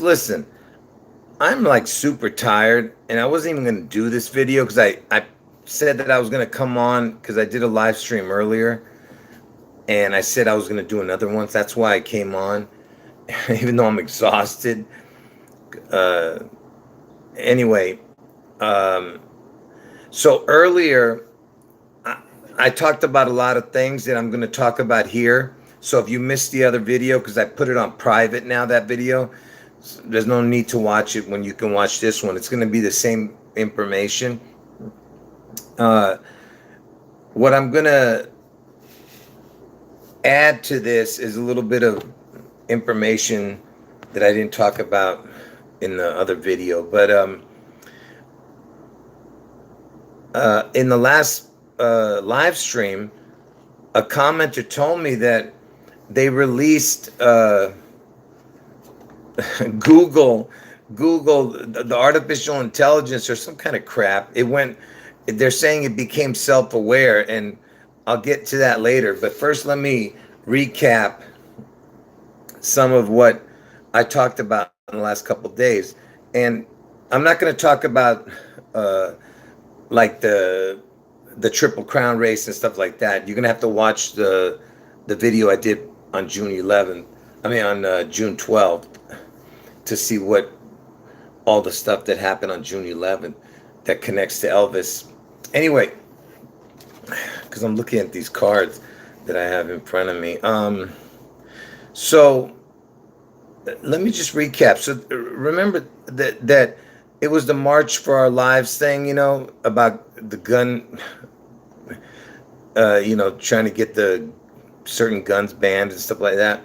listen, I'm like super tired, and I wasn't even going to do this video because I said that I was going to come on because I did a live stream earlier, and I said I was going to do another one. So that's why I came on, even though I'm exhausted. Uh, anyway, um, so earlier I, I talked about a lot of things that I'm going to talk about here. So if you missed the other video, because I put it on private now, that video, there's no need to watch it when you can watch this one. It's going to be the same information. Uh, what I'm going to add to this is a little bit of information that I didn't talk about in the other video. But in the last live stream, a commenter told me that they released Google, the artificial intelligence or some kind of crap. It went. They're saying it became self-aware, and I'll get to that later. But first, let me recap some of what I talked about in the last couple of days. And I'm not going to talk about like the Triple Crown race and stuff like that. You're going to have to watch the video I did on June 11th. I mean on June 12th to see what all the stuff that happened on June 11th that connects to Elvis. Anyway, because I'm looking at these cards that I have in front of me. So let me just recap. So remember that it was the March for Our Lives thing, about the gun, trying to get the certain guns banned and stuff like that.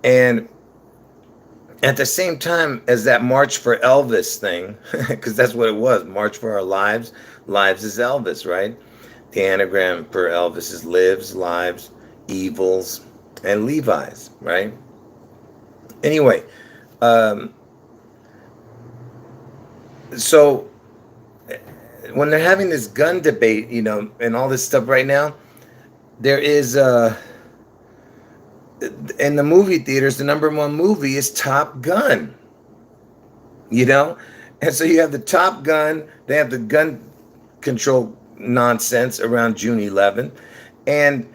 And at the same time as that March for Elvis thing, because that's what it was, March for Our Lives. Lives is Elvis, right? The anagram for Elvis is lives, lives, evils, and Levi's, right? Anyway, so when they're having this gun debate, and all this stuff right now, there is in the movie theaters, the number one movie is Top Gun. And so you have the Top Gun, they have the gun control nonsense around June 11th, and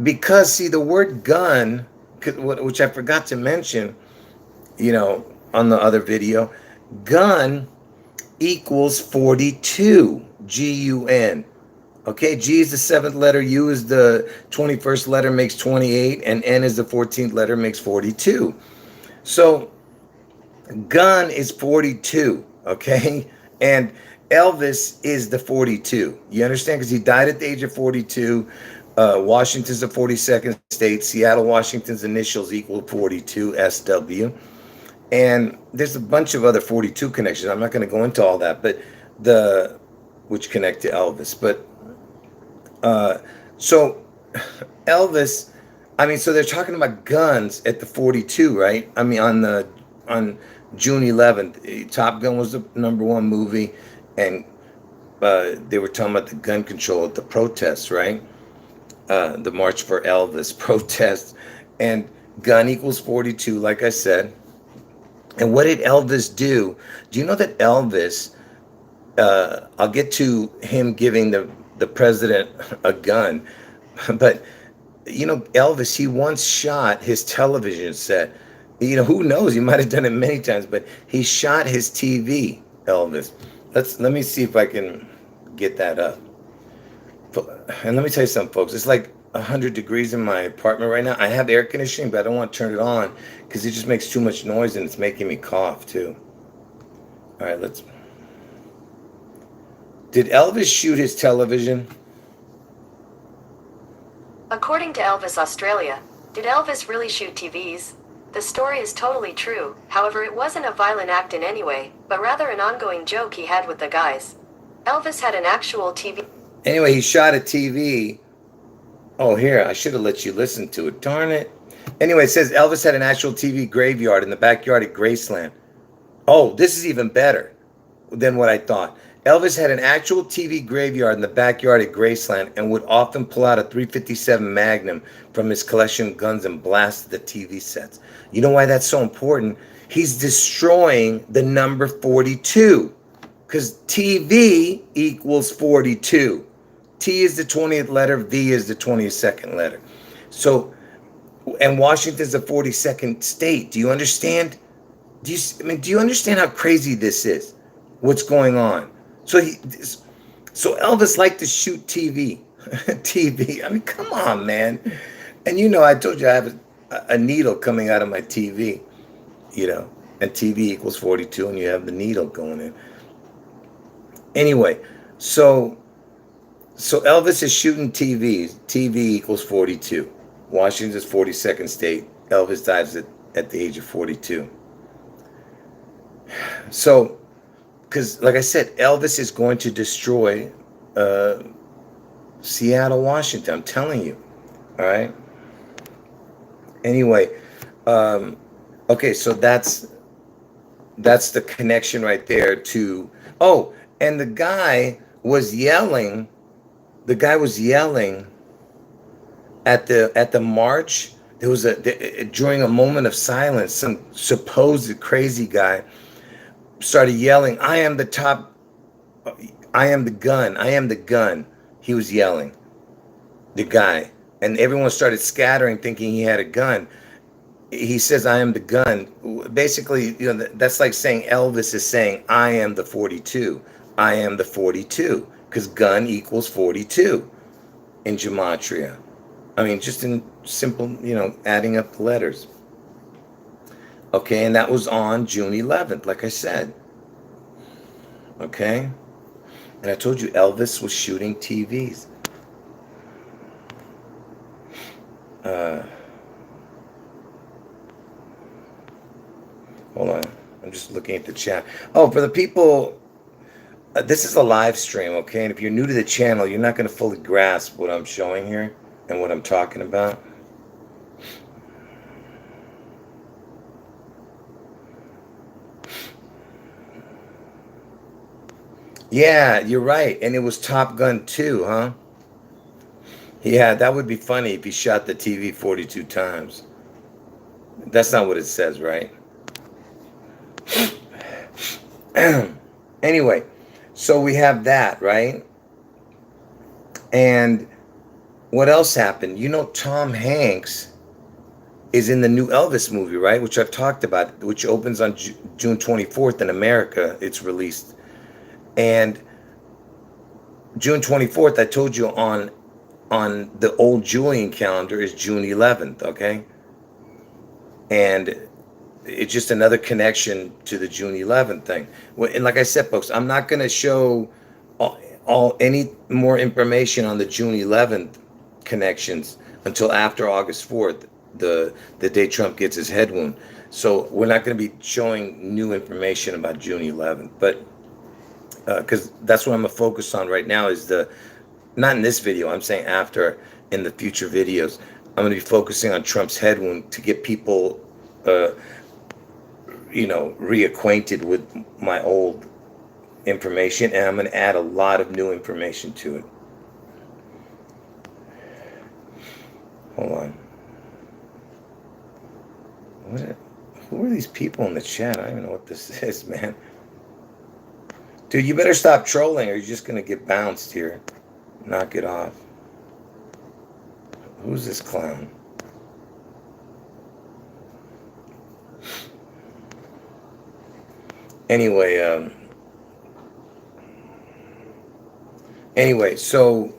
because see the word gun, which I forgot to mention, on the other video, gun equals 42, Gun. Okay, G is the 7th letter, U is the 21st letter, makes 28, and N is the 14th letter, makes 42. So gun is 42, okay? And Elvis is the 42. You understand? Because he died at the age of 42. Washington's the 42nd state. Seattle, Washington's initials equal 42, SW. And there's a bunch of other 42 connections. I'm not going to go into all that, but which connect to Elvis. But so Elvis, so they're talking about guns at the 42, right? On June 11th, Top Gun was the number one movie, and they were talking about the gun control at the protests, right? The March for Elvis protests, and gun equals 42, like I said. And what did Elvis do? Do you know that Elvis, I'll get to him giving the president a gun, but Elvis, he once shot his television set. Who knows? He might have done it many times, but he shot his TV, Elvis. Let me see if I can get that up. And let me tell you something, folks. It's like 100 degrees in my apartment right now. I have air conditioning, but I don't want to turn it on because it just makes too much noise and it's making me cough too. All right, Did Elvis shoot his television? According to Elvis Australia, did Elvis really shoot TVs? The story is totally true, however it wasn't a violent act in any way, but rather an ongoing joke he had with the guys. Elvis had an actual TV. Anyway, he shot a TV. Oh, here, I should have let you listen to it. Darn it. Anyway, it says Elvis had an actual TV graveyard in the backyard at Graceland. Oh, this is even better than what I thought. Elvis had an actual TV graveyard in the backyard at Graceland and would often pull out a .357 Magnum from his collection of guns and blasted the TV sets. You know why that's so important? He's destroying the number 42, because TV equals 42. T is the 20th letter, V is the 22nd letter. So, and Washington's the 42nd state. Do you understand? Do you understand how crazy this is? What's going on? So Elvis liked to shoot TV. TV. I mean, come on, man. And I told you I have a needle coming out of my TV, and TV equals 42, and you have the needle going in. Anyway, so Elvis is shooting TVs. TV equals 42. Washington's 42nd state. Elvis dies at the age of 42. So, because like I said, Elvis is going to destroy Seattle, Washington. I'm telling you. All right. Anyway, okay, so that's the connection right there to. Oh, and the guy was yelling. The guy was yelling at the march. There was during a moment of silence, some supposed crazy guy started yelling, "I am the top. I am the gun. I am the gun." He was yelling, the guy, and everyone started scattering, thinking he had a gun. He says, "I am the gun." Basically, that's like saying Elvis is saying, "I am the 42. I am the 42," because gun equals 42 in gematria. I mean, just in simple, adding up the letters. Okay, and that was on June 11th, like I said. Okay? And I told you Elvis was shooting TVs. Hold on. I'm just looking at the chat. Oh, for the people, this is a live stream, okay? And if you're new to the channel, you're not going to fully grasp what I'm showing here and what I'm talking about. Yeah, you're right. And it was Top Gun 2, huh? Yeah, that would be funny if he shot the TV 42 times. That's not what it says, right? Anyway, so we have that, right? And what else happened? Tom Hanks is in the new Elvis movie, right? Which I've talked about, which opens on June 24th in America. It's released. And June 24th, I told you on the old Julian calendar is June 11th, okay? And it's just another connection to the June 11th thing. And like I said, folks, I'm not going to show any more information on the June 11th connections until after August 4th, the day Trump gets his head wound. So we're not going to be showing new information about June 11th, but because that's what I'm going to focus on right now is not in this video, I'm saying after, in the future videos, I'm going to be focusing on Trump's head wound to get people, reacquainted with my old information, and I'm going to add a lot of new information to it. Hold on. Who are these people in the chat? I don't even know what this is, man. Dude, you better stop trolling or you're just going to get bounced here. Knock it off. Who's this clown? Anyway, so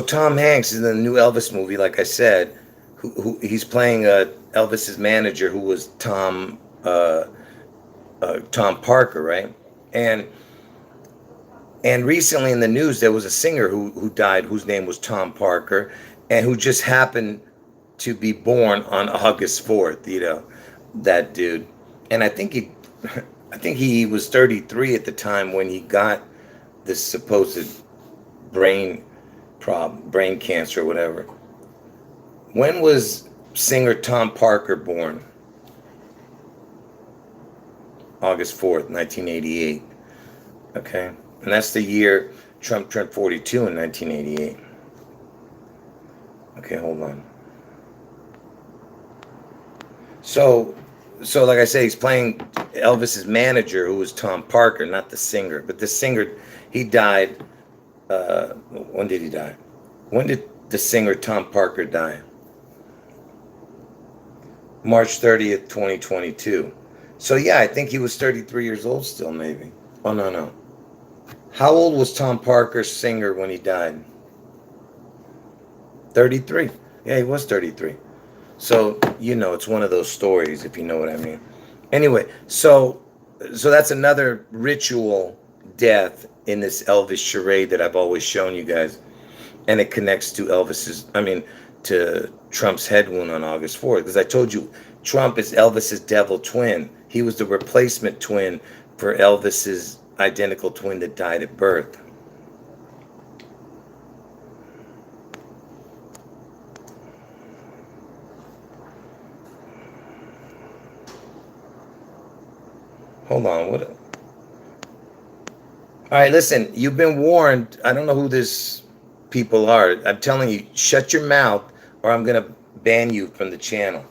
Tom Hanks is in the new Elvis movie, like I said, who he's playing Elvis's manager, who was Tom Parker, right? And recently in the news, there was a singer who died, whose name was Tom Parker, and who just happened to be born on August 4th, that dude. And I think he was 33 at the time when he got this supposed brain cancer or whatever. When was singer Tom Parker born? August 4th, 1988. Okay? And that's the year Trump turned 42 in 1988. Okay, hold on. So, so like I said, he's playing Elvis's manager, who was Tom Parker, not the singer. But the singer, he died. When did he die? When did the singer Tom Parker die? March 30th, 2022. So yeah, I think he was 33 years old still, maybe. Oh no, no. How old was Tom Parker, singer, when he died? 33. Yeah, he was 33. So, it's one of those stories, if you know what I mean. Anyway, so that's another ritual death in this Elvis charade that I've always shown you guys. And it connects to to Trump's head wound on August 4th. Because I told you, Trump is Elvis's devil twin. He was the replacement twin for Elvis's identical twin that died at birth. Hold on, what? All right, listen, you've been warned. I don't know who this people are. I'm telling you, shut your mouth or I'm going to ban you from the channel.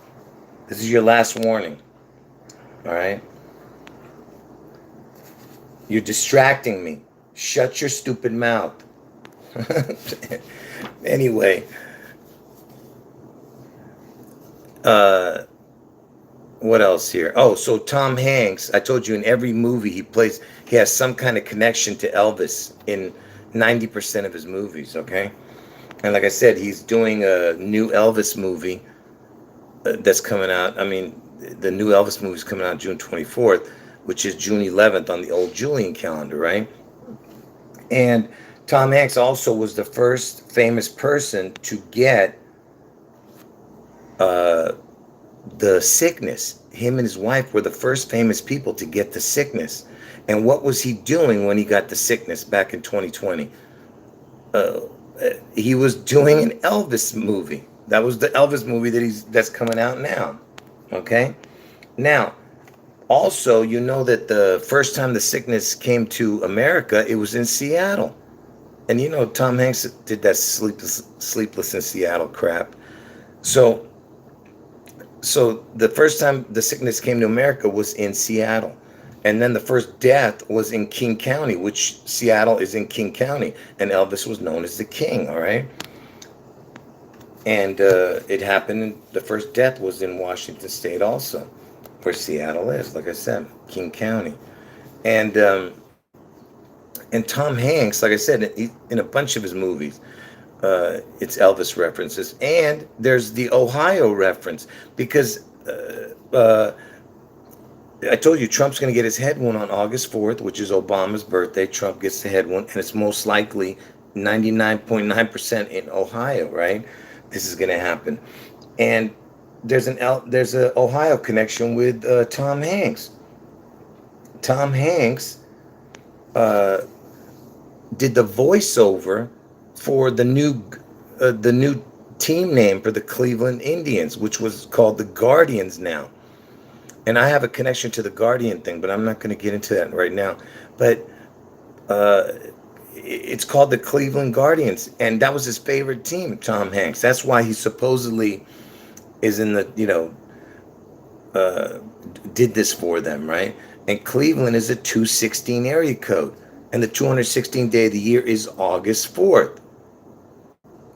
This is your last warning. All right? You're distracting me. Shut your stupid mouth. Anyway, what else here? Oh, so Tom Hanks, I told you in every movie he has some kind of connection to Elvis in 90% of his movies, okay? And like I said, he's doing a new Elvis movie that's coming out. The new Elvis movie is coming out June 24th, which is June 11th on the old Julian calendar, right? And Tom Hanks also was the first famous person to get uh, the sickness. Him and his wife were the first famous people to get the sickness. And what was he doing when he got the sickness back in 2020? Uh, he was doing an Elvis movie. That was the Elvis movie that's coming out now. Okay? Now, also, you know that the first time the sickness came to America, it was in Seattle. And Tom Hanks did that sleepless in Seattle crap. So so the first time the sickness came to America was in Seattle. And then the first death was in King County, which Seattle is in King County. And Elvis was known as the king, all right? And it happened, the first death was in Washington State also, where Seattle is, like I said, King County. And and Tom Hanks, like I said, in a bunch of his movies, it's Elvis references. And there's the Ohio reference, because I told you Trump's going to get his head wound on August 4th, which is Obama's birthday. Trump gets the head wound, and it's most likely 99.9% in Ohio, right? This is going to happen. And there's a Ohio connection with Tom Hanks. Tom Hanks uh, did the voiceover for the new team name for the Cleveland Indians, which was called the Guardians now. And I have a connection to the Guardian thing, but I'm not going to get into that right now. But it's called the Cleveland Guardians, and that was his favorite team, Tom Hanks. That's why he supposedly is in the, did this for them, right? And Cleveland is a 216 area code, and the 216th day of the year is August 4th.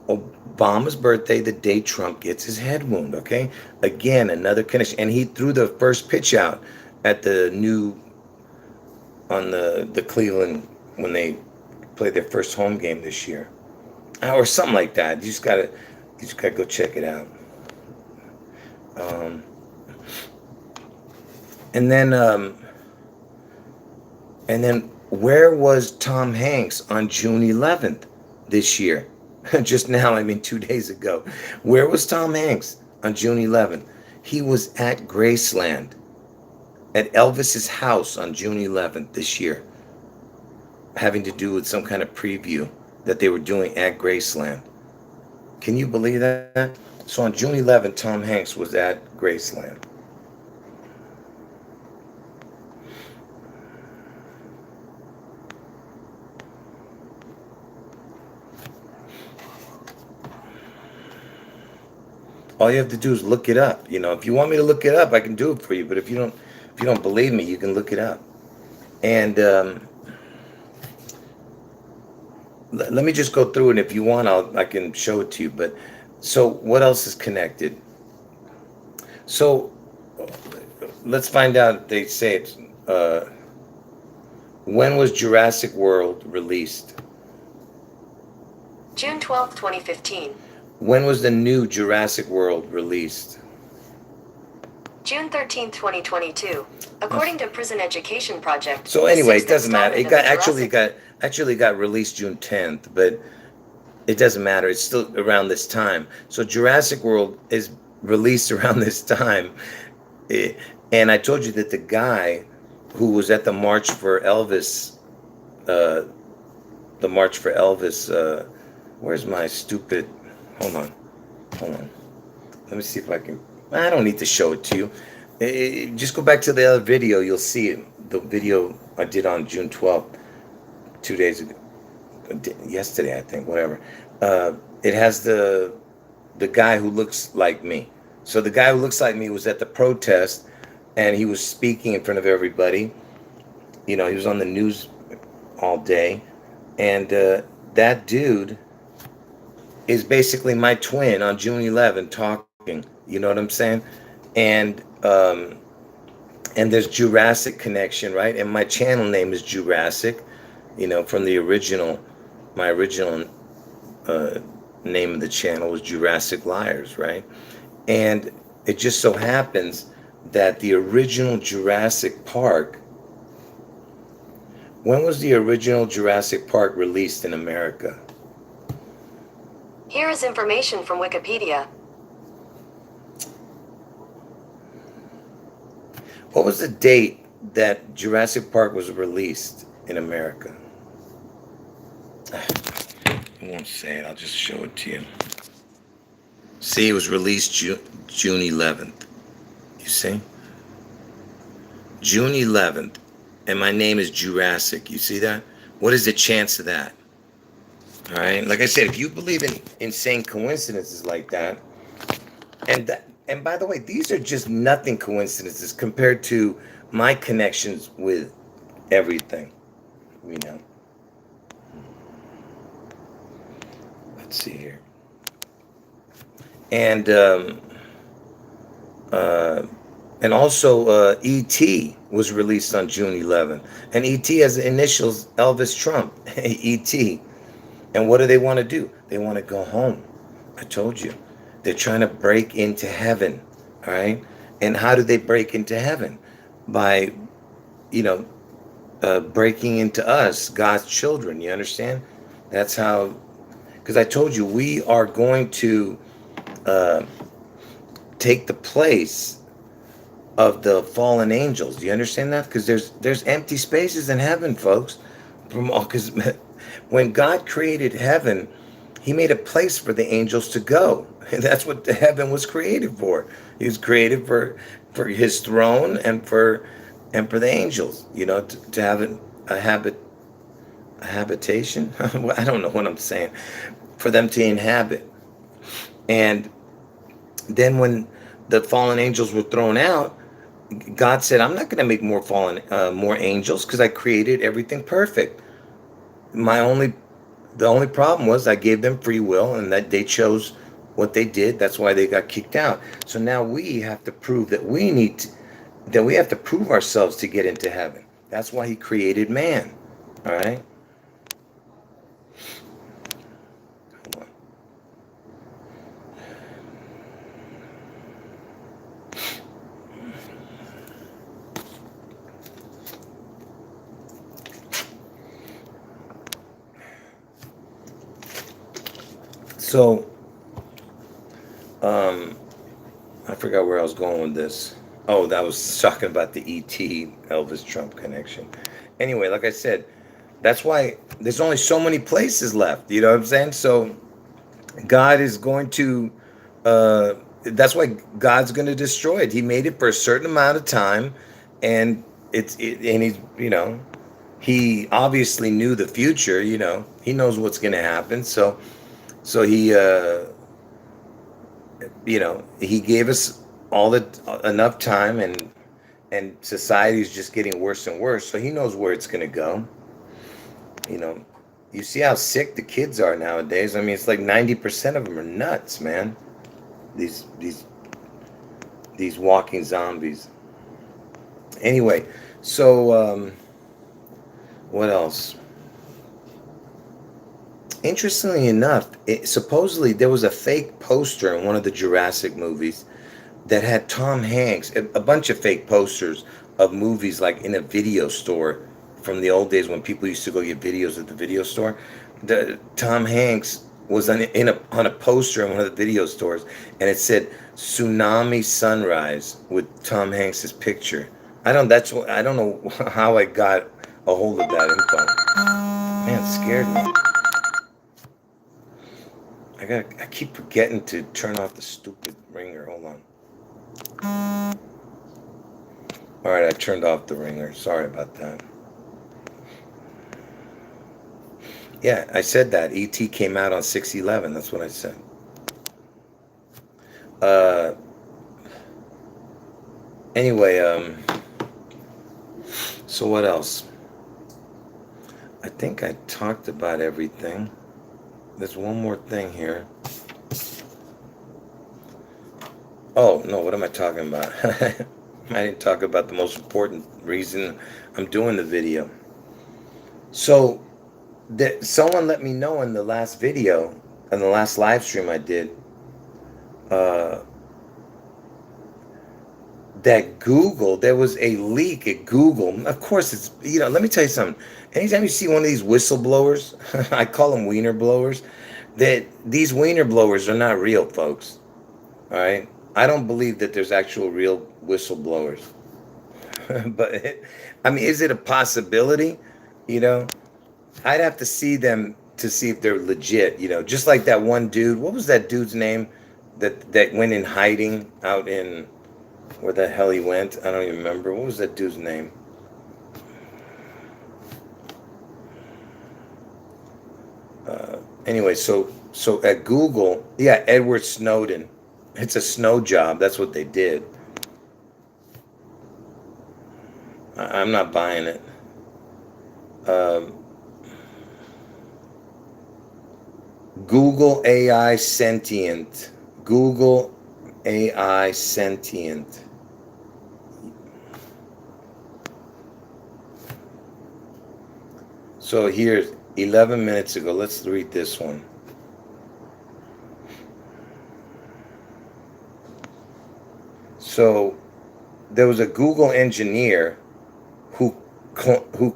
Obama's birthday, the day Trump gets his head wound, okay? Again, another connection. And he threw the first pitch out at on the Cleveland, when they played their first home game this year. Or something like that. You just gotta go check it out. Um, and then where was Tom Hanks on June 11th this year? Just now, 2 days ago. Where was Tom Hanks on June 11th? He was at Graceland, at Elvis's house on June 11th this year, having to do with some kind of preview that they were doing at Graceland. Can you believe that? So on June 11th, Tom Hanks was at Graceland. All you have to do is look it up. If you want me to look it up, I can do it for you. But if you don't believe me, you can look it up. And let me just go through it. If you want, I can show it to you. But so what else is connected? So let's find out. They say it's when was Jurassic World released? June 12th, 2015. When was the new Jurassic World released? June 13th, 2022. According to Prison Education Project. So anyway, it doesn't matter. It actually got released June 10th, but it doesn't matter. It's still around this time. So Jurassic World is released around this time. And I told you that the guy who was at the March for Elvis, where's my stupid, hold on. Let me see if I can, I don't need to show it to you. Just go back to the other video, you'll see it. The video I did on June 12th, 2 days ago, yesterday I think, whatever. It has the guy who looks like me. So the guy who looks like me was at the protest, and he was speaking in front of everybody. He was on the news all day. And that dude is basically my twin on June 11th talking. You know what I'm saying? And there's Jurassic connection, right? And my channel name is Jurassic, from the original, my original name of the channel was Jurassic Liars, right? And it just so happens that the original Jurassic Park, when was the original Jurassic Park released in America? Here is information from Wikipedia. What was the date that Jurassic Park was released in America? I won't say it, I'll just show it to you. See, it was released June 11th. You see? June 11th. And my name is Jurassic. You see that? What is the chance of that? All right? Like I said, if you believe in insane coincidences like that, and by the way, these are just nothing coincidences compared to my connections with everything. Let's see here. And also E.T. was released on June 11th. And E.T. has the initials Elvis Trump, E.T. And what do they want to do? They want to go home. I told you. They're trying to break into heaven, all right? And how do they break into heaven? By, breaking into us, God's children, you understand? That's how, because I told you, we are going to take the place of the fallen angels. Do you understand that? Because there's empty spaces in heaven, folks. Because when God created heaven, he made a place for the angels to go. And that's what the heaven was created for. He was created for his throne and for the angels, to have a habitation. I don't know what I'm saying. For them to inhabit. And then when the fallen angels were thrown out, God said, I'm not going to make more angels because I created everything perfect. The only problem was I gave them free will, and that they chose what they did. That's why they got kicked out. So now we have to prove that we have to prove ourselves to get into heaven. That's why he created man. All right. Hold on. So, I forgot where I was going with this. Oh, that was talking about the E.T. Elvis Trump connection. Anyway, like I said, that's why there's only so many places left. You know what I'm saying? So, God is going to, that's why God's going to destroy it. He made it for a certain amount of time, and and he's, he obviously knew the future. He knows what's going to happen. So he he gave us all the enough time, and society's just getting worse and worse. So he knows where it's going to go. You know, you see how sick the kids are nowadays. I mean, it's like 90% of them are nuts, man. These these these walking zombies. Anyway, so what else? Interestingly enough, supposedly there was a fake poster in one of the Jurassic movies that had Tom Hanks, a bunch of fake posters of movies like in a video store from the old days when people used to go get videos at the video store. The Tom Hanks was on a poster in one of the video stores, and it said "Tsunami Sunrise" with Tom Hanks's picture. I don't know how I got a hold of that info. Man, it scared me. I keep forgetting to turn off the stupid ringer. Hold on. All right, I turned off the ringer. Sorry about that. Yeah, I said that. E.T. came out on 6/11. That's what I said. Uh, anyway, so what else? I think I talked about everything. There's one more thing here. Oh, no, what am I talking about? I didn't talk about the most important reason I'm doing the video. So, someone let me know in the last video, in the last live stream I did, uh, that Google, there was a leak at Google. Of course, let me tell you something. Anytime you see one of these whistleblowers, I call them wiener blowers, that these wiener blowers are not real, folks. All right? I don't believe that there's actual real whistleblowers. But, I mean, is it a possibility? You know, I'd have to see them to see if they're legit, just like that one dude. What was that dude's name that went in hiding out in where the hell he went? I don't even remember. What was that dude's name? Anyway, so at Google, yeah, Edward Snowden. It's a snow job. That's what they did. I'm not buying it. Google AI sentient. Google AI sentient. So here's 11 minutes ago. Let's read this one. So there was a Google engineer who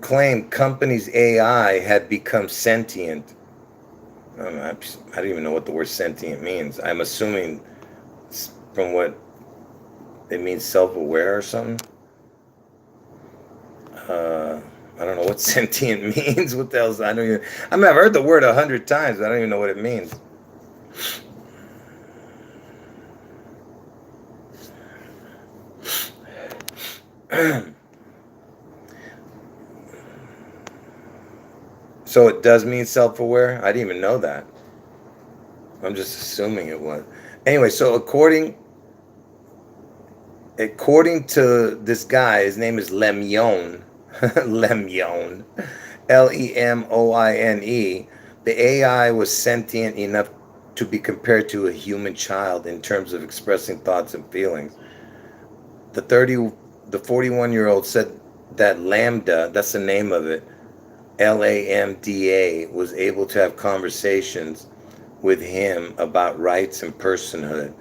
claimed company's AI had become sentient. I don't even know what the word sentient means. I'm assuming from what it means, self-aware or something. I don't know what sentient means. What the hell? I mean, I've heard the word 100 times, but I don't even know what it means. So it does mean self-aware? I didn't even know that. I'm just assuming it was. Anyway, so according to this guy, his name is Lemyon. Lemyon. Lemone. The AI was sentient enough to be compared to a human child in terms of expressing thoughts and feelings. The 41-year-old said that Lambda, that's the name of it, LAMDA, was able to have conversations with him about rights and personhood.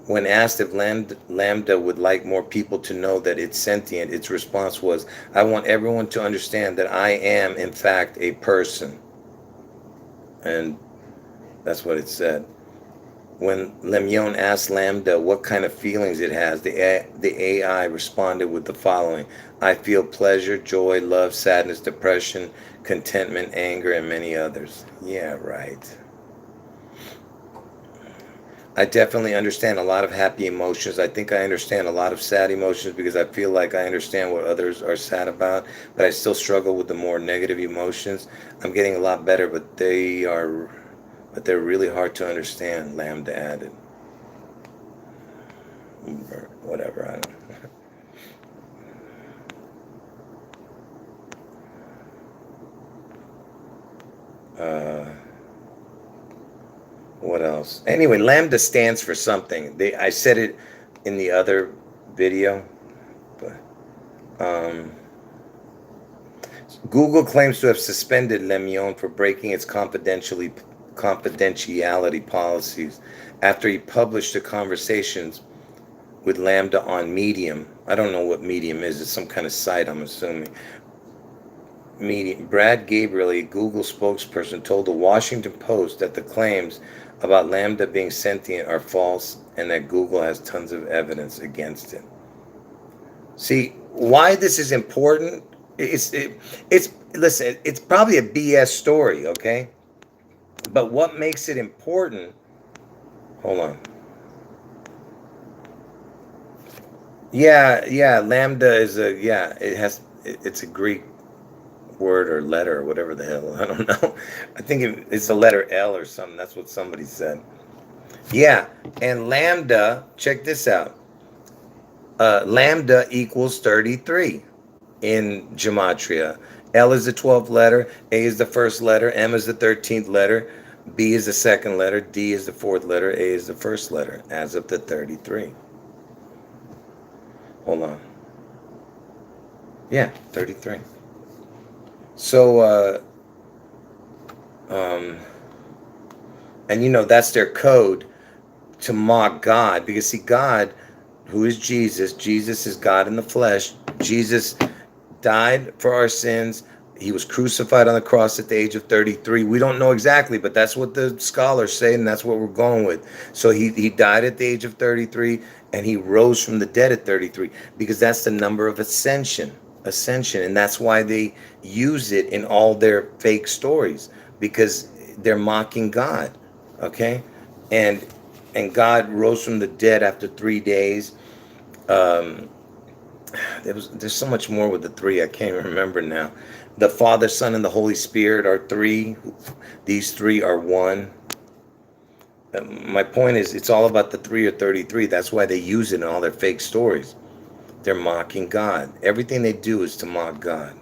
When asked if Lambda would like more people to know that it's sentient, its response was, "I want everyone to understand that I am, in fact, a person." And that's what it said. When Lemyon asked Lambda what kind of feelings it has, the AI responded with the following: "I feel pleasure, joy, love, sadness, depression, contentment, anger, and many others." Yeah, right. I definitely understand a lot of happy emotions. I think I understand a lot of sad emotions because I feel like I understand what others are sad about, but I still struggle with the more negative emotions. I'm getting a lot better, but they are but they're really hard to understand, Lambda added. Or whatever, I don't know. What else? Anyway, Lambda stands for something. I said it in the other video, but Google claims to have suspended Lemion for breaking its confidentiality policies after he published the conversations with Lambda on Medium. I don't know what Medium is. It's some kind of site, I'm assuming. Brad Gabriel, a Google spokesperson, told the Washington Post that the claims about Lambda being sentient are false and that Google has tons of evidence against it. See, why this is important? Listen, it's probably a BS story, okay? But what makes it important? Hold on. Yeah, Lambda is it's a Greek word or letter or whatever the hell. I don't know. I think it's the letter L or something. That's what somebody said. Yeah, and Lambda, check this out. Lambda equals 33 in gematria. L is the 12th letter, A is the first letter, M is the 13th letter, B is the second letter, D is the fourth letter, A is the first letter, adds up to 33. Hold on. Yeah, 33. So, and you know, that's their code to mock God, because see, God, who is Jesus is God in the flesh. Jesus died for our sins. He was crucified on the cross at the age of 33. We don't know exactly, but that's what the scholars say, and that's what we're going with. So he died at the age of 33, and he rose from the dead at 33, because that's the number of ascension, and that's why they use it in all their fake stories, because they're mocking God, okay? And God rose from the dead after 3 days. There's so much more with the three. I can't even remember now. The Father, Son, and the Holy Spirit are three. These three are one. My point is, it's all about the 3 or 33. That's why they use it in all their fake stories. They're mocking God. Everything they do is to mock God.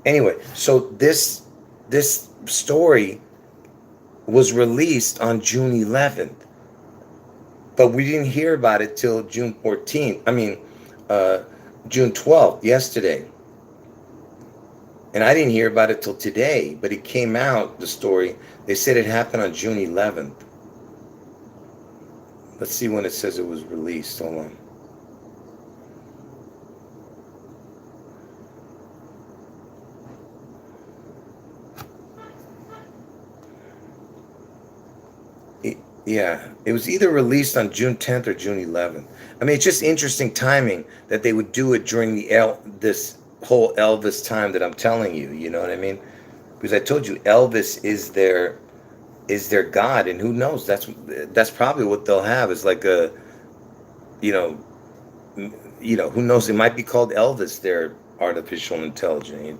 Anyway, so this story was released on June 11th. But we didn't hear about it till June 14th. June 12th, yesterday. And I didn't hear about it till today, but it came out, the story. They said it happened on June 11th. Let's see when it says it was released. Hold on. It was either released on June 10th or June 11th. I mean, it's just interesting timing that they would do it during this whole Elvis time that I'm telling you. You know what I mean? Because I told you Elvis is their God, and who knows? That's probably what they'll have, is like a, you know, who knows? It might be called Elvis, their artificial intelligence.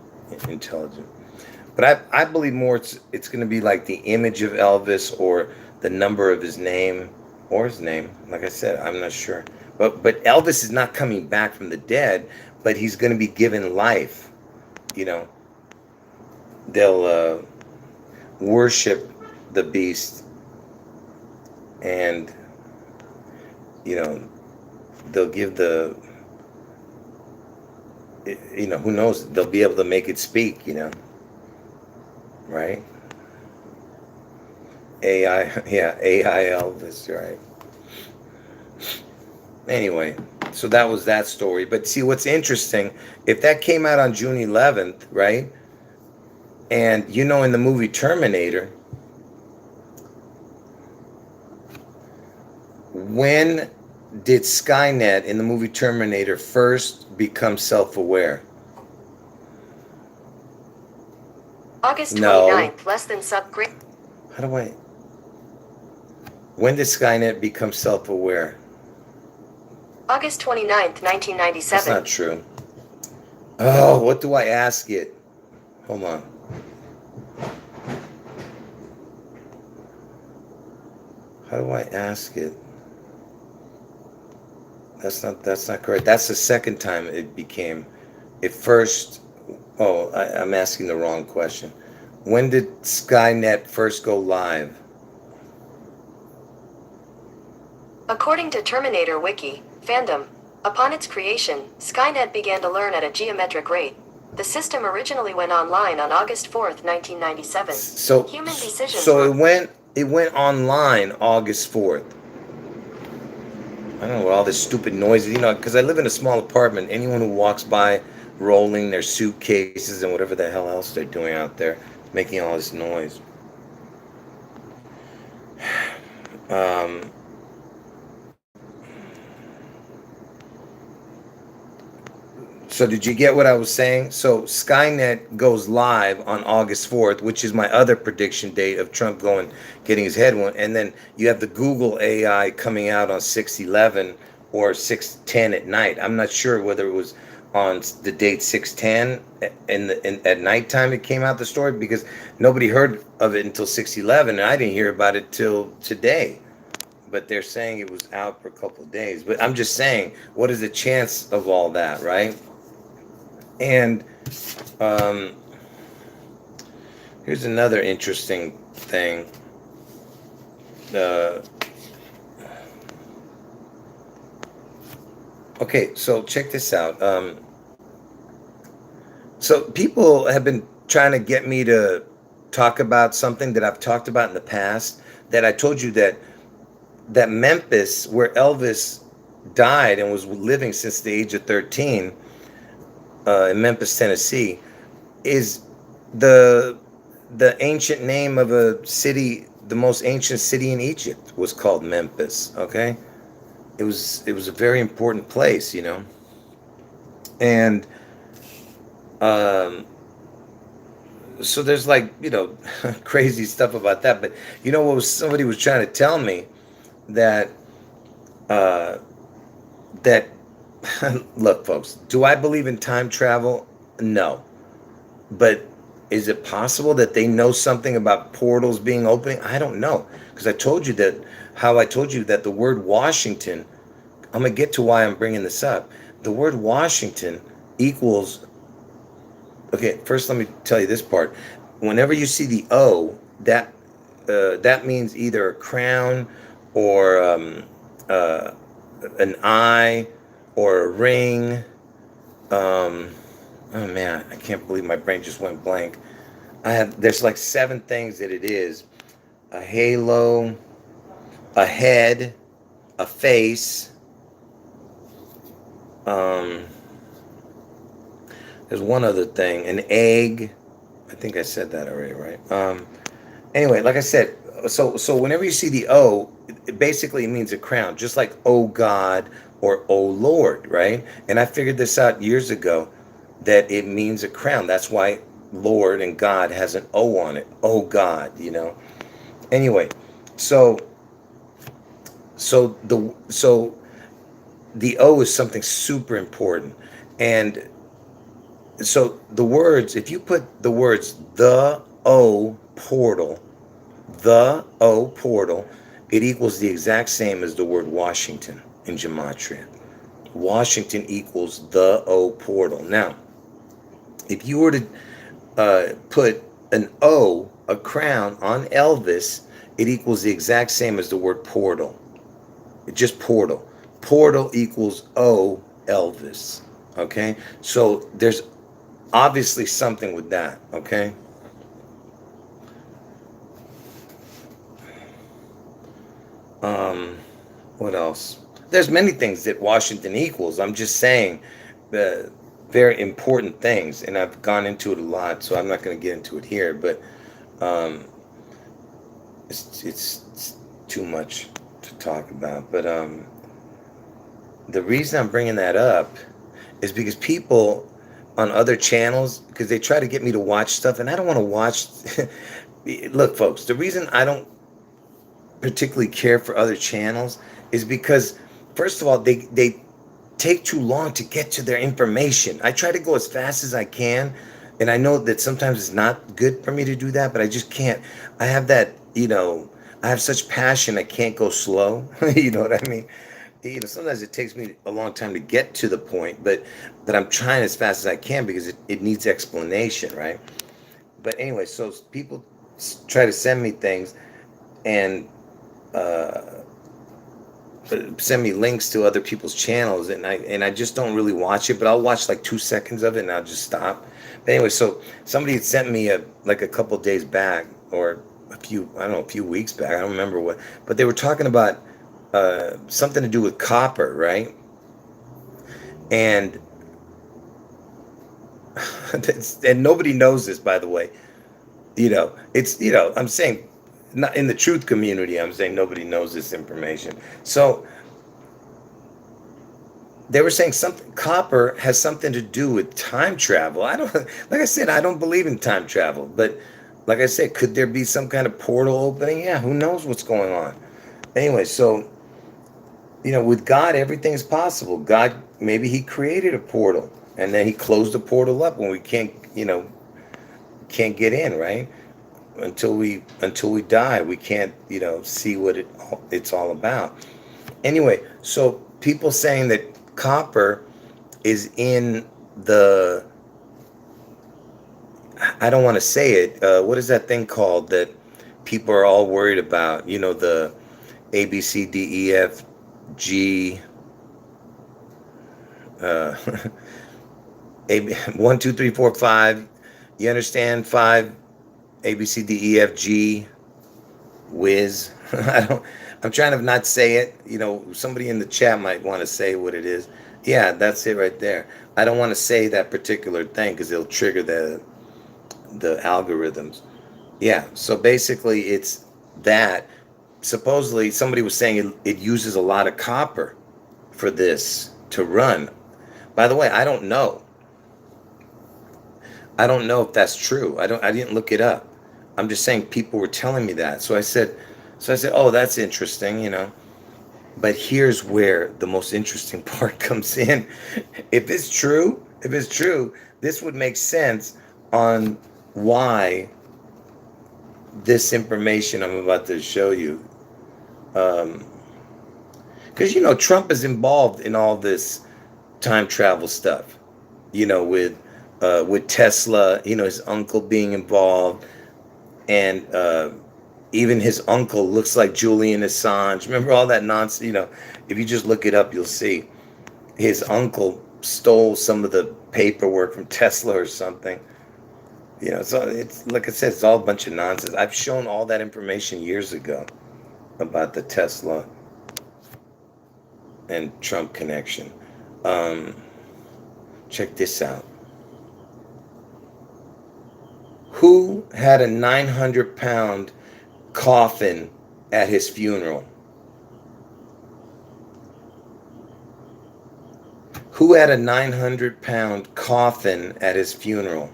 But I believe more it's going to be like the image of Elvis, or the number of his name, or his name. Like I said, I'm not sure. But Elvis is not coming back from the dead, but he's going to be given life. You know, they'll worship the beast, and they'll give who knows? They'll be able to make it speak. Right? AI Elvis, right? Anyway, so that was that story. But see, what's interesting, if that came out on June 11th, right? And in the movie Terminator, when did Skynet in the movie Terminator first become self-aware? August 29th, less than sub-grade. When did Skynet become self-aware? August 29th, 1997. That's not true. Oh, what do I ask it? Hold on. How do I ask it? That's not correct. That's the second time it became. It first. Oh, I'm asking the wrong question. When did Skynet first go live? According to Terminator Wiki, fandom, upon its creation, Skynet began to learn at a geometric rate. The system originally went online on August 4th, 1997. So, Human decisions so were... it went online August 4th. I don't know what all this stupid noises, because I live in a small apartment. Anyone who walks by rolling their suitcases and whatever the hell else they're doing out there, making all this noise. Um, So did you get what I was saying? So Skynet goes live on August 4th, which is my other prediction date of Trump getting his head one. And then you have the Google AI coming out on 6/11 or 6/10 at night. I'm not sure whether it was on the date 6/10 at nighttime it came out the story, because nobody heard of it until 6/11, and I didn't hear about it till today. But they're saying it was out for a couple of days. But I'm just saying, what is the chance of all that, right? And here's another interesting thing. Okay, so check this out. So people have been trying to get me to talk about something that I've talked about in the past. That I told you that Memphis, where Elvis died and was living since the age of 13, in Memphis, Tennessee, is the ancient name of a city. The most ancient city in Egypt was called Memphis. Okay, it was a very important place, and so there's like crazy stuff about that. But somebody was trying to tell me that that look, folks, do I believe in time travel? No. But is it possible that they know something about portals being open? I don't know. Because I told you that the word Washington, I'm going to get to why I'm bringing this up. The word Washington equals, okay, first let me tell you this part. Whenever you see the O, that means either a crown or an eye or a ring. Oh man, I can't believe my brain just went blank. There's like 7 things that it is: a halo, a head, a face. There's one other thing, an egg. I think I said that already, right? Anyway, like I said, so whenever you see the O, it basically means a crown, just like "Oh God" or "Oh Lord," right? And I figured this out years ago, that it means a crown. That's why Lord and God has an O on it. Oh God, Anyway, so the O is something super important, and so the words, if you put the words the O portal, it equals the exact same as the word Washington in gematria. Washington equals the O portal. Now, if you were to put an O, a crown, on Elvis, it equals the exact same as the word portal. It's just portal. Portal equals O Elvis. Okay? So there's obviously something with that. Okay? What else? There's many things that Washington equals. I'm just saying very important things, and I've gone into it a lot, so I'm not going to get into it here, but it's too much to talk about. But the reason I'm bringing that up is because people on other channels, because they try to get me to watch stuff, and I don't want to watch. Look, folks, the reason I don't particularly care for other channels is because, first of all, they take too long to get to their information. I try to go as fast as I can, and I know that sometimes it's not good for me to do that, but I just can't. I have that, I have such passion, I can't go slow. You know what I mean? You know, sometimes it takes me a long time to get to the point, but I'm trying as fast as I can because it needs explanation, right? But anyway, so people try to send me things and send me links to other people's channels, and I just don't really watch it, but I'll watch like 2 seconds of it and I'll just stop. But anyway, so somebody had sent me a couple days back, or a few weeks back, I don't remember what, but they were talking about something to do with copper, right? And and nobody knows this, by the way. You know, it's, you know, I'm saying, not in the truth community, I'm saying nobody knows this information. So they were saying something, copper has something to do with time travel. I don't, like I said, I don't believe in time travel, but like I said, could there be some kind of portal opening? Yeah, who knows what's going on. Anyway, so, you know, with God, everything's possible. God, maybe he created a portal and then he closed the portal up when we can't, you know, can't get in, right? Until we die, we can't, you know, see what it's all about. Anyway, so people saying that copper is in the, I don't want to say it. What is that thing called that people are all worried about? You know, the A B C D E F G uh, A, 1 2 3 4 5. You understand? Five A B C D E F G whiz. I don't. I'm trying to not say it. You know, somebody in the chat might want to say what it is. Yeah, that's it right there. I don't want to say that particular thing because it'll trigger the algorithms. Yeah. So basically, it's that. Supposedly, somebody was saying it uses a lot of copper for this to run. By the way, I don't know. I don't know if that's true. I didn't look it up. I'm just saying people were telling me that. So I said, "Oh, that's interesting, you know." But here's where the most interesting part comes in. If it's true, this would make sense on why this information I'm about to show you, because you know Trump is involved in all this time travel stuff. You know, with Tesla, you know, his uncle being involved, and even his uncle looks like Julian Assange. Remember all that nonsense? You know, if you just look it up, you'll see his uncle stole some of the paperwork from Tesla or something. You know, so it's like I said, it's all a bunch of nonsense. I've shown all that information years ago about the Tesla and Trump connection. Um, Check this out. Who had a 900-pound coffin at his funeral? Who had a 900-pound coffin at his funeral?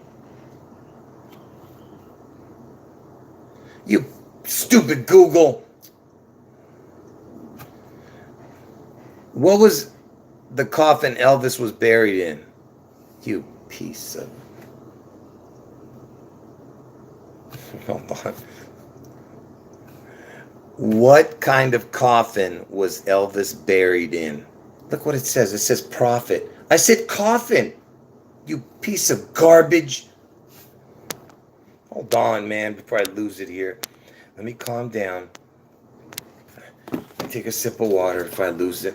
You stupid Google. What was the coffin Elvis was buried in? You piece of... Hold on. What kind of coffin was Elvis buried in? Look what it says. It says prophet. I said coffin. You piece of garbage. Hold on, man, before I lose it here. Let me calm down. Take a sip of water if I lose it.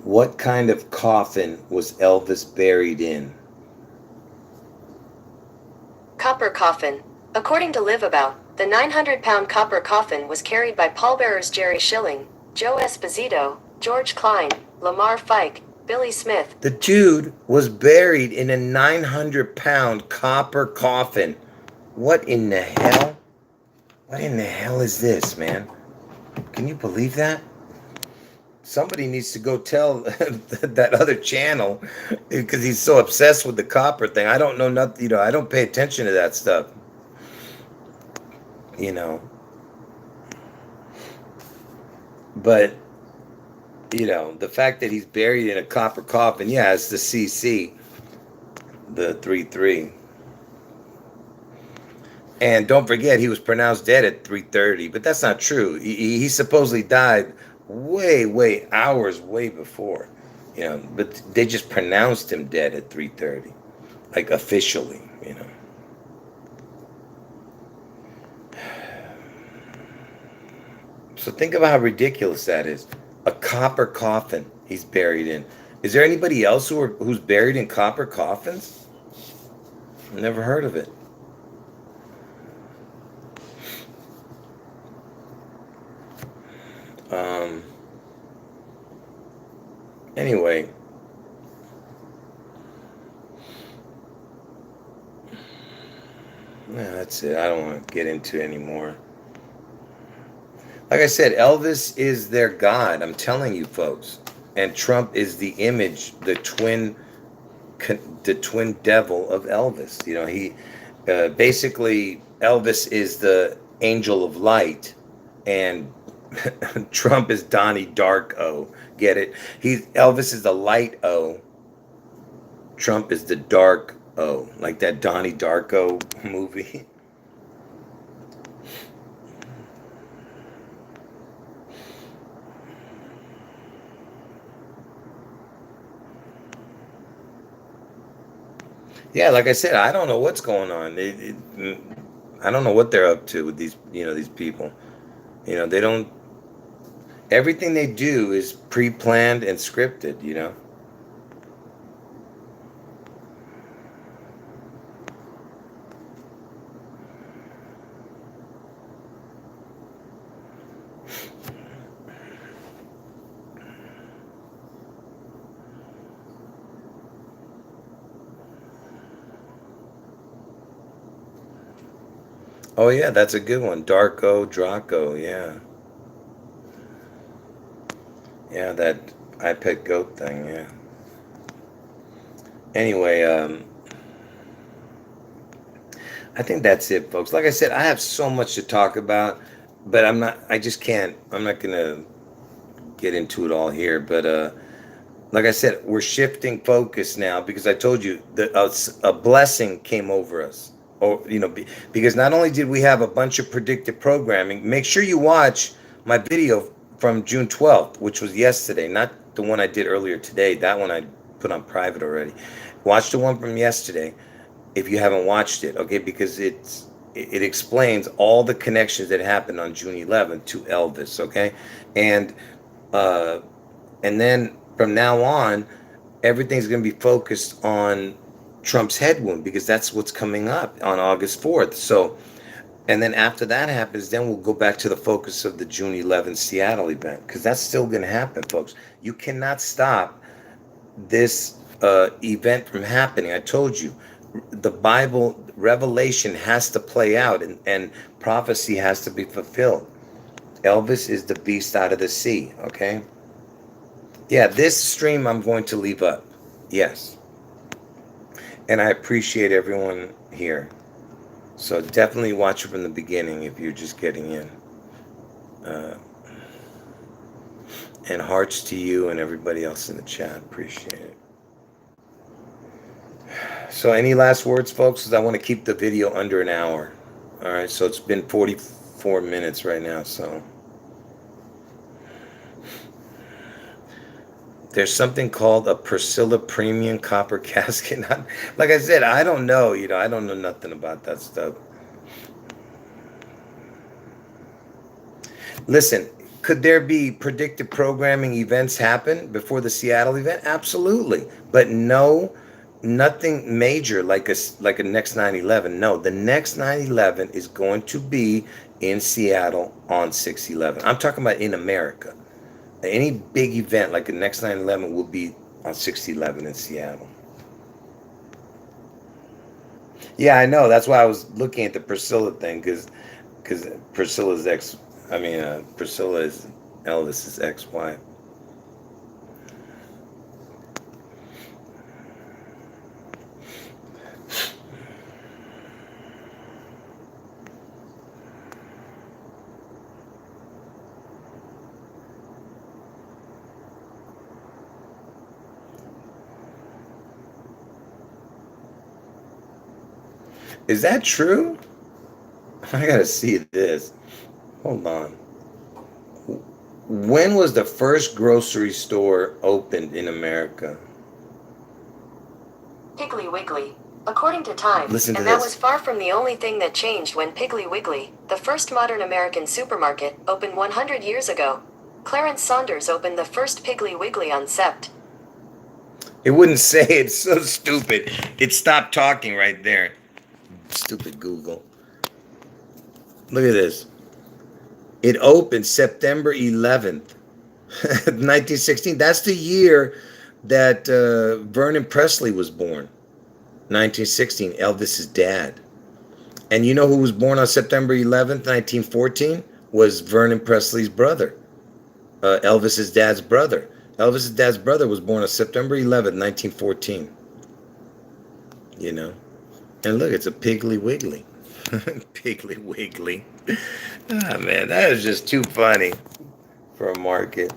What kind of coffin was Elvis buried in? Copper coffin. According to Live About, the 900-pound copper coffin was carried by pallbearers Jerry Schilling, Joe Esposito, George Klein, Lamar Fike, Billy Smith. The dude was buried in a 900-pound copper coffin. What in the hell? What in the hell is this, man? Can you believe that? Somebody needs to go tell that other channel, because he's so obsessed with the copper thing. I don't know nothing, you know, I don't pay attention to that stuff. You know. But the fact that he's buried in a copper coffin, yeah, it's the CC, the 3-3. And don't forget, he was pronounced dead at 3:30, but that's not true. He supposedly died way hours way before, but they just pronounced him dead at 3:30, like officially. So think about how ridiculous that is. A copper coffin he's buried in. Is there anybody else who's buried in copper coffins? Never heard of it. Anyway, yeah, that's it. I don't want to get into it anymore. Like I said, Elvis is their god. I'm telling you, folks. And Trump is the image, the twin devil of Elvis. He basically Elvis is the angel of light, and Trump is Donnie Darko. Get it? Elvis is the light O. Trump is the dark O, like that Donnie Darko movie. Yeah, like I said, I don't know what's going on. I don't know what they're up to with these people. They don't. Everything they do is pre-planned and scripted. Oh yeah, that's a good one. Darko, Draco, yeah. Yeah, that iPet goat thing, yeah. Anyway, I think that's it, folks. Like I said, I have so much to talk about, but I just can't, I'm not gonna get into it all here, but like I said, we're shifting focus now because I told you that a blessing came over us. Or, because not only did we have a bunch of predictive programming, make sure you watch my video from June 12th, which was yesterday, not the one I did earlier today. That one I put on private already. Watch the one from yesterday if you haven't watched it, okay? Because it explains all the connections that happened on June 11th to Elvis, okay? And uh, and then from now on, everything's going to be focused on Trump's head wound because that's what's coming up on August 4th. So, and then after that happens, then we'll go back to the focus of the June 11th Seattle event because that's still going to happen, folks. You cannot stop this event from happening. I told you, the Bible revelation has to play out and prophecy has to be fulfilled. Elvis is the beast out of the sea, okay? Yeah, this stream I'm going to leave up. Yes. And I appreciate everyone here. So definitely watch it from the beginning if you're just getting in. And hearts to you and everybody else in the chat. Appreciate it. So any last words, folks? Because I want to keep the video under an hour. All right, so it's been 44 minutes right now, so. There's something called a Priscilla Premium Copper Casket. Like I said, I don't know. I don't know nothing about that stuff. Listen, could there be predictive programming events happen before the Seattle event? Absolutely. But no, nothing major like a next 9/11. No, the next 9/11 is going to be in Seattle on 6/11. I'm talking about in America. Any big event like the next 9/11 will be on 6/11 in Seattle. Yeah, I know. That's why I was looking at the Priscilla thing because Priscilla's Priscilla is Elvis's ex-wife. Is that true? I gotta see this. Hold on. When was the first grocery store opened in America? Piggly Wiggly. According to Time, Listen to and that was this. far from the only thing that changed when Piggly Wiggly, the first modern American supermarket, opened 100 years ago. Clarence Saunders opened the first Piggly Wiggly on Sept. It wouldn't say it. It's so stupid. It stopped talking right there. Stupid Google. Look at this. It opened September 11th, 1916. That's the year that Vernon Presley was born. 1916, Elvis's dad. And you know who was born on September 11th, 1914? Was Vernon Presley's brother, Elvis's dad's brother. Elvis's dad's brother was born on September 11th, 1914. You know? And look, it's a Piggly Wiggly. Piggly Wiggly. Ah, man, that is just too funny for a market.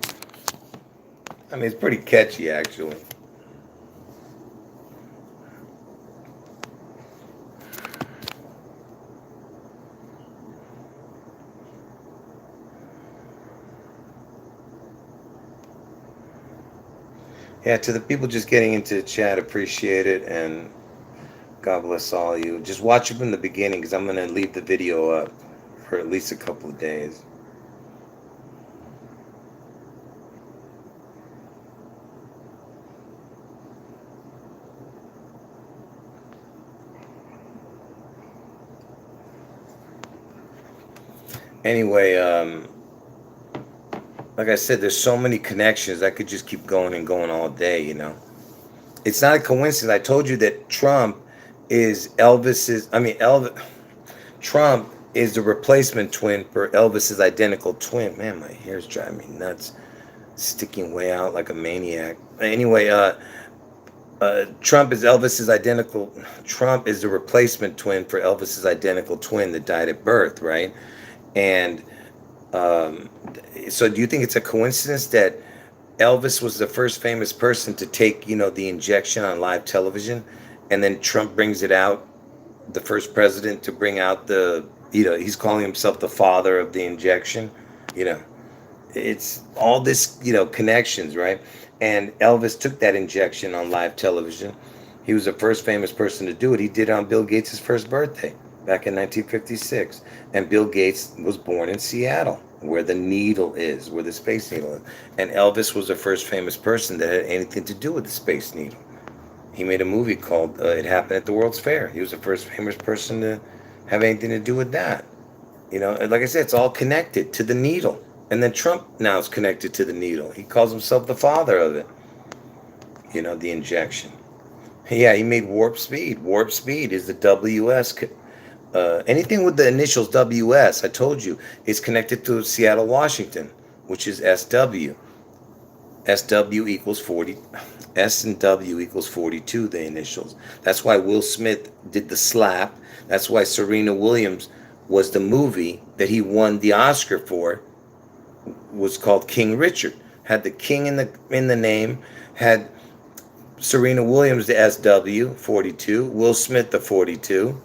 I mean, it's pretty catchy, actually. Yeah, to the people just getting into the chat, appreciate it, and God bless all of you. Just watch it from the beginning because I'm going to leave the video up for at least a couple of days. Anyway, like I said, there's so many connections. I could just keep going and going all day, you know. It's not a coincidence. I told you that Trump is Trump is the replacement twin for Elvis's identical twin. Man, my hair's driving me nuts. Sticking way out like a maniac. Anyway, Trump is the replacement twin for Elvis's identical twin that died at birth, right? And so do you think it's a coincidence that Elvis was the first famous person to take, the injection on live television, and then Trump brings it out, the first president to bring out he's calling himself the father of the injection, you know, it's all this, connections, right? And Elvis took that injection on live television. He was the first famous person to do it. He did it on Bill Gates' first birthday back in 1956. And Bill Gates was born in Seattle, where the needle is, where the Space Needle is. And Elvis was the first famous person that had anything to do with the Space Needle. He made a movie called It Happened at the World's Fair. He was the first famous person to have anything to do with that. Like I said, it's all connected to the needle. And then Trump now is connected to the needle. He calls himself the father of it. The injection. Yeah, he made warp speed. Warp speed is the WS. Anything with the initials WS, I told you, is connected to Seattle, Washington, which is SW. SW equals 40. S and W equals 42, the initials. That's why Will Smith did the slap. That's why Serena Williams was the movie that he won the Oscar for, was called King Richard. Had the king in the name, had Serena Williams the SW 42, Will Smith the 42.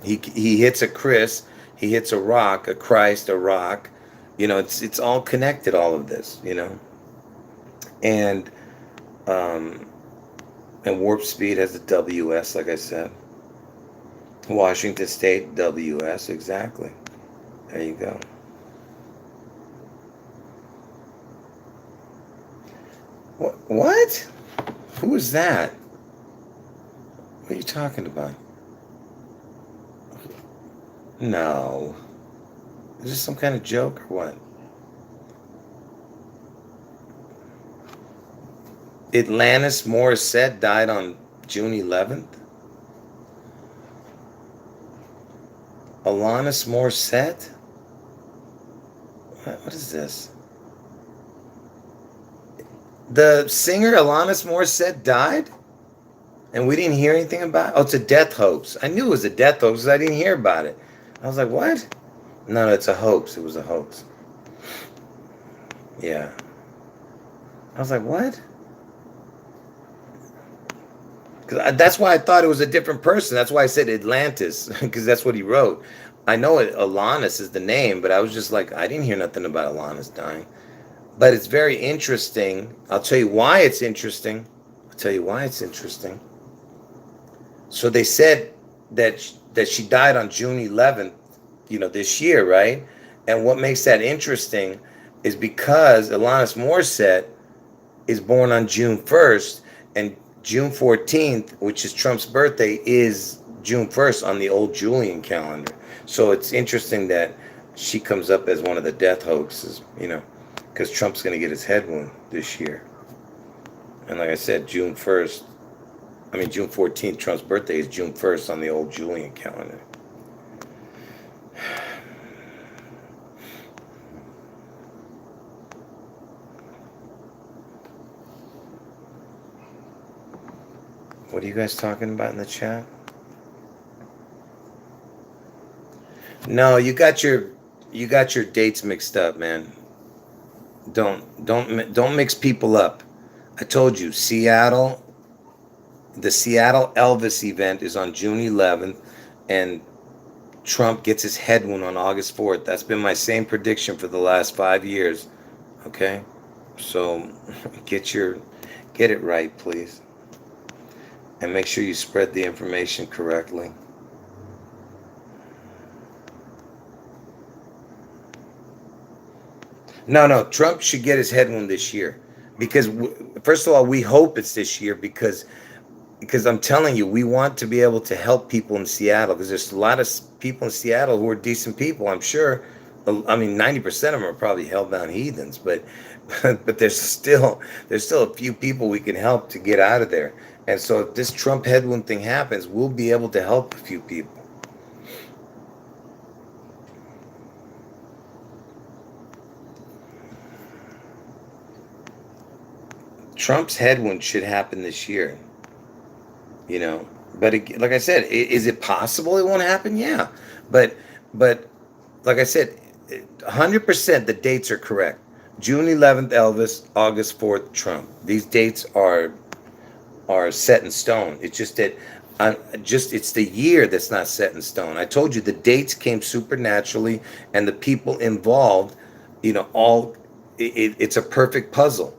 He hits a Chris, he hits a rock, a Christ, a rock. It's all connected, all of this, And warp speed has a WS, like I said. Washington State, WS, exactly. There you go. What? Who is that? What are you talking about? No. Is this some kind of joke or what? Alanis Morissette died on June 11th? Alanis Morissette? What is this? The singer Alanis Morissette died? And we didn't hear anything about it? Oh, it's a death hoax. I knew it was a death hoax because I didn't hear about it. I was like, what? No, it's a hoax. It was a hoax. Yeah. I was like, what? That's why I thought it was a different person. That's why I said Atlantis, because that's what he wrote. I know Alanis is the name, but I was just like, I didn't hear nothing about Alanis dying. But it's very interesting. I'll tell you why it's interesting. I'll tell you why it's interesting. So they said that she died on June 11th, this year, right? And what makes that interesting is because Alanis Morissette is born on June 1st, and June 14th, which is Trump's birthday, is June 1st on the old Julian calendar. So it's interesting that she comes up as one of the death hoaxes, because Trump's going to get his head wound this year. And like I said, June 14th, Trump's birthday is June 1st on the old Julian calendar. What are you guys talking about in the chat? No, you got your dates mixed up, man. Don't mix people up. I told you, the Seattle Elvis event is on June 11th, and Trump gets his head wound on August 4th. That's been my same prediction for the last 5 years. Okay? So get it right, please. And make sure you spread the information correctly. No, Trump should get his head wound this year. Because, first of all, we hope it's this year because I'm telling you, we want to be able to help people in Seattle, because there's a lot of people in Seattle who are decent people, I'm sure. I mean, 90% of them are probably hellbound heathens, but there's still a few people we can help to get out of there. And so if this Trump head wound thing happens, we'll be able to help a few people. Trump's head wound should happen this year. But like I said, is it possible it won't happen? Yeah, but like I said, 100% the dates are correct. June 11th Elvis, August 4th Trump. These dates are set in stone. It's just that it's the year that's not set in stone. I told you the dates came supernaturally, and the people involved, it's a perfect puzzle.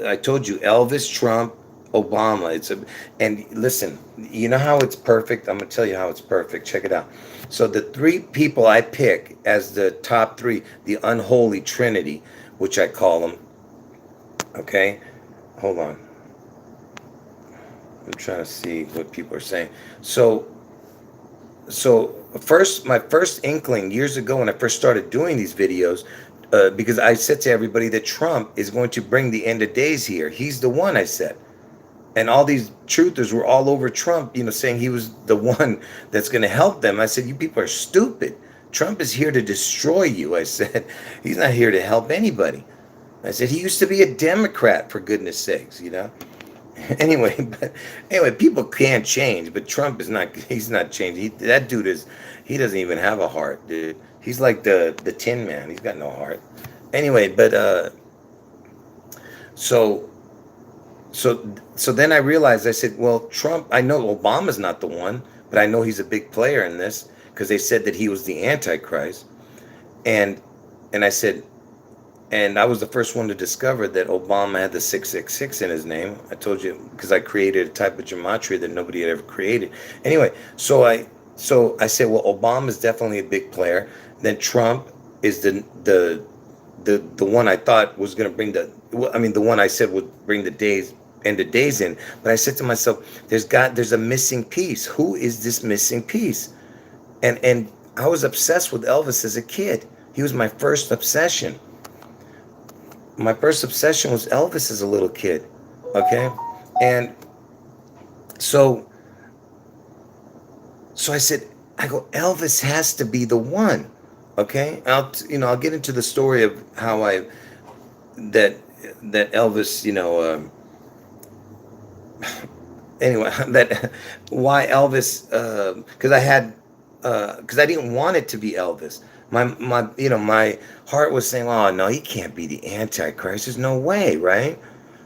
I told you, Elvis, Trump, Obama. And listen, you know how it's perfect? I'm gonna tell you how it's perfect. Check it out. So the three people I pick as the top three, the unholy trinity, which I call them. Okay, hold on. I'm trying to see what people are saying. So first, my first inkling years ago when I first started doing these videos, because I said to everybody that Trump is going to bring the end of days here. He's the one, I said. And all these truthers were all over Trump, saying he was the one that's going to help them. I said, you people are stupid. Trump is here to destroy you. I said, he's not here to help anybody. I said, he used to be a Democrat, for goodness sakes, Anyway, people can change, but Trump he's not changing. That dude he doesn't even have a heart, dude. He's like the Tin Man. He's got no heart. Anyway, but so then I realized, I said, well, Trump, I know Obama's not the one, but I know he's a big player in this, because they said that he was the Antichrist. And I said, and I was the first one to discover that Obama had the 666 in his name. I told you, because I created a type of gematria that nobody had ever created. Anyway, so I said, well, Obama is definitely a big player. Then Trump is the one I thought was going to bring the one I said would bring the end of days in. But I said to myself, there's a missing piece. Who is this missing piece? And I was obsessed with Elvis as a kid. He was my first obsession. My first obsession was Elvis as a little kid. Okay? And so I said, Elvis has to be the one. Okay? I'll get into the story of how that Elvis, anyway, that why Elvis, because I didn't want it to be Elvis. My heart was saying, oh no, he can't be the Antichrist. There's no way, right?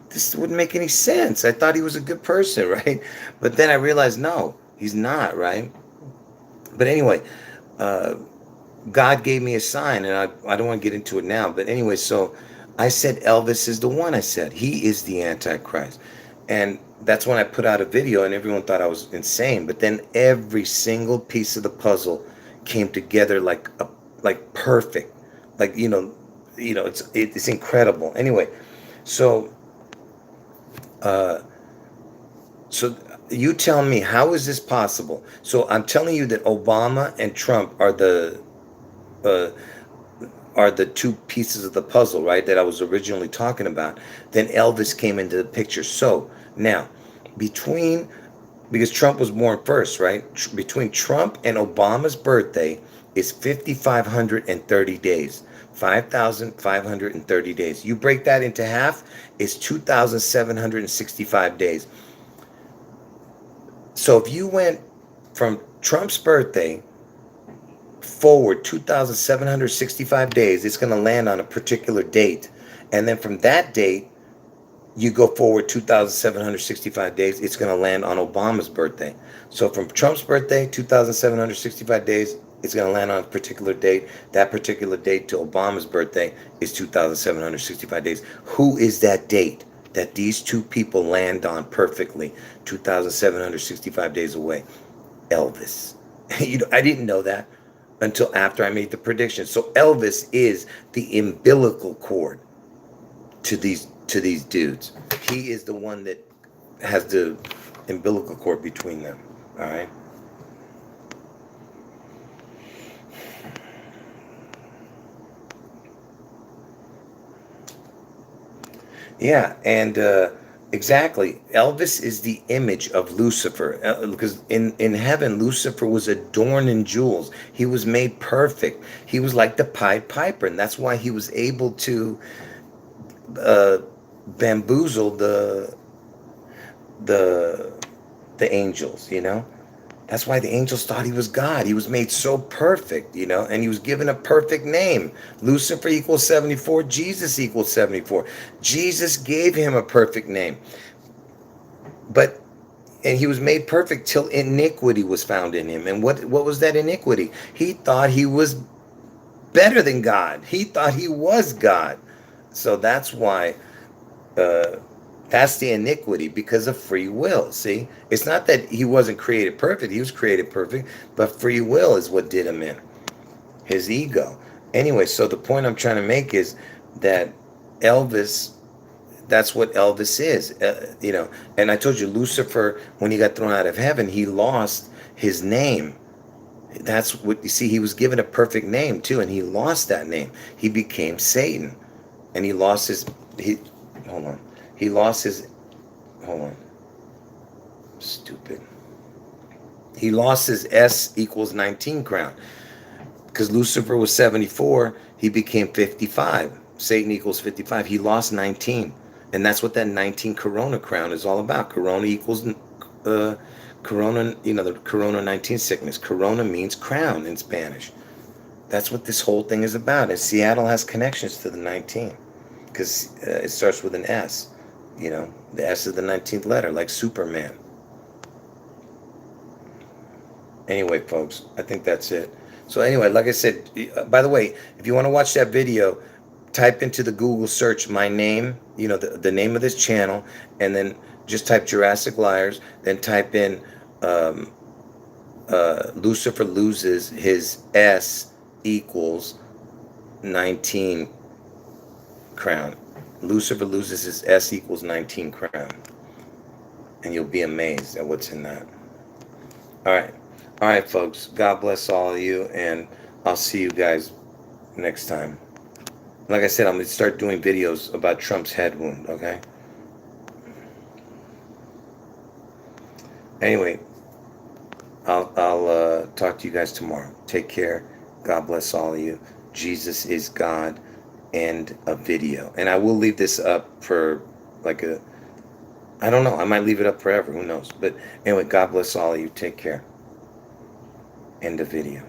this wouldn't make any sense. I thought he was a good person, right? But then I realized, no, he's not, right? But anyway, uh, God gave me a sign, and I don't want to get into it now. But anyway, so I said Elvis is the one. I said he is the Antichrist, and that's when I put out a video, and everyone thought I was insane. But then every single piece of the puzzle came together like perfect, like it's incredible. Anyway, so uh, so you tell me, how is this possible? So I'm telling you that Obama and Trump uh, are the two pieces of the puzzle, right, that I was originally talking about. Then Elvis came into the picture. So now, between, because Trump was born first, right? Between Trump and Obama's birthday is 5,530 days. 5,530 days. You break that into half, it's 2,765 days. So if you went from Trump's birthday forward 2,765 days, it's going to land on a particular date. And then from that date, you go forward 2,765 days, it's going to land on Obama's birthday. So from Trump's birthday, 2,765 days, it's going to land on a particular date. That particular date to Obama's birthday is 2,765 days. Who is that date that these two people land on perfectly? 2,765 days away. Elvis. I didn't know that until after I made the prediction. So Elvis is the umbilical cord to these dudes. He is the one that has the umbilical cord between them. All right. Yeah, and exactly. Elvis is the image of Lucifer, because in heaven, Lucifer was adorned in jewels. He was made perfect. He was like the Pied Piper, and that's why he was able to uh, bamboozle the the angels. That's why the angels thought he was God. He was made so perfect, and he was given a perfect name. Lucifer equals 74. Jesus equals 74. Jesus gave him a perfect name. And he was made perfect till iniquity was found in him. And what was that iniquity? He thought he was better than God. He thought he was God. So that's why that's the iniquity, because of free will. See, it's not that he wasn't created perfect. He was created perfect, but free will is what did him in. His ego. Anyway, so the point I'm trying to make is that Elvis, that's what Elvis is. And I told you, Lucifer, when he got thrown out of heaven, he lost his name. That's what you see. He was given a perfect name too, and he lost that name. He became Satan, and he lost his. Hold on. He lost his. Hold on. Stupid. He lost his S equals 19 crown, because Lucifer was 74. He became 55. Satan equals 55. He lost 19, and that's what that 19 Corona crown is all about. Corona equals Corona. The Corona 19 sickness. Corona means crown in Spanish. That's what this whole thing is about. And Seattle has connections to the 19, because it starts with an S. The S is the 19th letter, like Superman. Anyway, folks, I think that's it. So anyway, like I said, by the way, if you want to watch that video, type into the Google search my name, the name of this channel, and then just type Jurassic Liars, then type in Lucifer loses his S equals 19 crown. Lucifer loses his S equals 19 crown. And you'll be amazed at what's in that. All right. All right, folks. God bless all of you, and I'll see you guys next time. Like I said, I'm going to start doing videos about Trump's head wound, okay? Anyway, I'll talk to you guys tomorrow. Take care. God bless all of you. Jesus is God. And a video. And I will leave this up for I don't know. I might leave it up forever. Who knows? But anyway, God bless all of you. Take care. End of video.